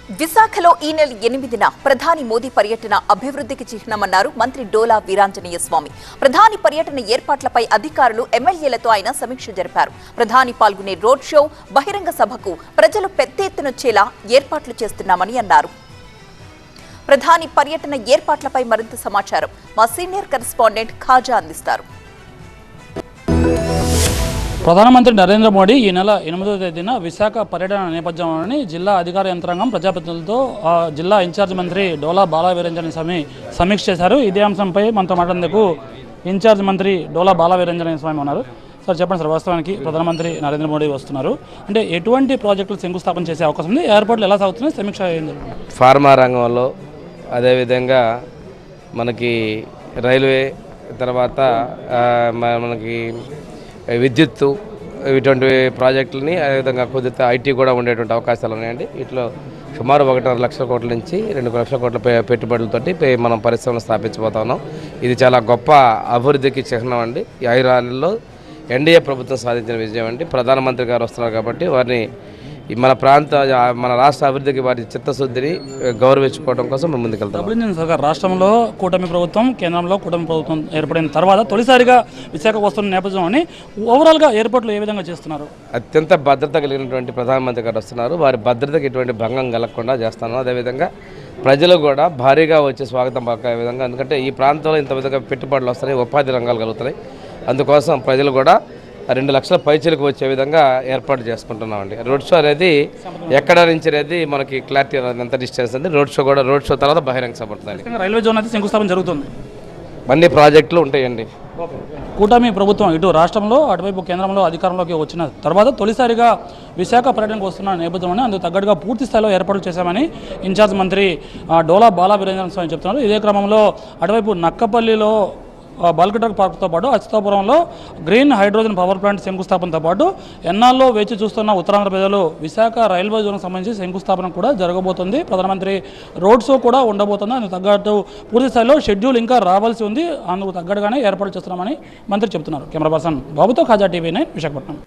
విశాఖలో ఈ నెల 8న ప్రధాని మోదీ పర్యటన అభివృద్ధికి చిహ్నమన్నారు మంత్రి డోలా వీరాంజనేయ స్వామి. ప్రధాని పర్యటన ఏర్పాట్లపై అధికారులు ఎమ్మెల్యేలతో ఆయన సమీక్ష జరిపారు. ప్రధాని పాల్గొనే రోడ్ షో, బహిరంగ సభకు ప్రజలు పెద్ద ఎత్తునొచ్చేలా ఏర్పాట్లు చేస్తున్నామని అన్నారు. ప్రధాని పర్యటన ఏర్పాట్లపై మరింత సమాచారం మా సీనియర్ కరెస్పాండెంట్ ఖాజా అందిస్తారు. ప్రధానమంత్రి నరేంద్ర మోడీ ఈ నెల 8వ తేదీన విశాఖ పర్యటన నేపథ్యంలోని జిల్లా అధికార యంత్రాంగం ప్రజాప్రతినిధులతో జిల్లా ఇన్ఛార్జ్ మంత్రి డోలా బాలా వీరాంజనేయ స్వామి సమీక్ష చేశారు. ఇదే అంశంపై మనతో మాట్లాడేందుకు ఇన్ఛార్జ్ మంత్రి డోలా బాలా వీరాంజనేయ స్వామి ఉన్నారు. సార్ చెప్పండి సార్, వాస్తవానికి ప్రధానమంత్రి నరేంద్ర మోడీ వస్తున్నారు అంటే ఎటువంటి ప్రాజెక్టులు శంకుస్థాపన చేసే అవకాశం ఉంది, ఎయిర్పోర్ట్లు ఎలా సాగుతున్నాయి, సమీక్ష అయింది. ఫార్మా రంగంలో, అదేవిధంగా మనకి రైల్వే, తర్వాత మనకి విద్యుత్తు, ఇటువంటి ప్రాజెక్టులని, అదేవిధంగా కొద్దిగా ఐటీ కూడా ఉండేటువంటి అవకాశాలు ఉన్నాయండి. వీటిలో సుమారు 1.5 లక్షల కోట్ల నుంచి 2 లక్షల కోట్ల పెట్టుబడులతోటి మనం పరిశ్రమలు స్థాపించబోతా ఉన్నాం. ఇది చాలా గొప్ప అభివృద్ధికి చిహ్నం అండి. ఈ 5 నెలల్లో ఎన్డీఏ ప్రభుత్వం సాధించిన విజయం అండి. ప్రధానమంత్రి గారు వస్తున్నారు కాబట్టి వారిని మన రాష్ట్ర అభివృద్ధికి వారి చిత్తశుద్ధిని గౌరవించుకోవడం కోసం మేము ముందుకెళ్తాం. రాష్ట్రంలో కూటమి ప్రభుత్వం, కేంద్రంలో కూటమి ప్రభుత్వం ఏర్పడిన తర్వాత తొలిసారిగా విశాఖ వస్తున్న నేపథ్యంలోని ఓవరాల్గా ఎయిర్పోర్ట్లు ఏ విధంగా చేస్తున్నారు? అత్యంత భద్రత కలిగినటువంటి ప్రధానమంత్రి గారు వస్తున్నారు. వారి భద్రతకి ఎటువంటి భంగం కలగకుండా చేస్తాను. అదేవిధంగా ప్రజలు కూడా భారీగా వచ్చి స్వాగతం పలికే విధంగా, ఎందుకంటే ఈ ప్రాంతంలో ఇంత విధంగా పెట్టుబడులు వస్తున్నాయి, ఉపాధి రంగాలు కలుగుతున్నాయి. అందుకోసం ప్రజలు కూడా 2 లక్షల పైచీలకు వచ్చే విధంగా ఏర్పాటు చేసుకుంటున్నామండి. రోడ్ షో అనేది ఎక్కడ నుంచి అనేది మనకి క్లారిటీ ఎంత డిస్టెన్స్ ఉంది. రోడ్ షో తర్వాత బహిరంగ సభ ఉంటుంది. రైల్వే జోన్ అయితే శంకుస్థాపన జరుగుతుంది. అన్ని ప్రాజెక్టులు ఉంటాయండి. కూటమి ప్రభుత్వం ఇటు రాష్ట్రంలో, అటువైపు కేంద్రంలో అధికారంలోకి వచ్చిన తర్వాత తొలిసారిగా విశాఖ పర్యటనకు వస్తున్న నేపథ్యంలోనే అందుకు తగ్గట్టుగా పూర్తి స్థాయిలో ఏర్పాట్లు చేశామని ఇన్ఛార్జ్ మంత్రి డోలా బాలా వీరాంజనేయ స్వామి చెప్తున్నారు. ఇదే క్రమంలో అటువైపు నక్కపల్లిలో బల్క్ డ్రగ్ పార్క్తో పాటు అచ్యుతాపురంలో గ్రీన్ హైడ్రోజన్ పవర్ ప్లాంట్ శంకుస్థాపనతో పాటు ఎన్నాల్లో వేచి చూస్తున్న ఉత్తరాంధ్ర ప్రజలు విశాఖ రైల్వే జోన్కి సంబంధించి శంకుస్థాపన కూడా జరగబోతుంది. ప్రధానమంత్రి రోడ్ షో కూడా ఉండబోతుంది. అందుకు తగ్గట్టు పూర్తి స్థాయిలో షెడ్యూల్ ఇంకా రావాల్సి ఉంది. అందుకు తగ్గట్టుగానే ఏర్పాటు చేస్తున్నామని మంత్రి చెబుతున్నారు. కెమెరా పర్సన్ బాబుతో ఖాజా TV9 విశాఖపట్నం.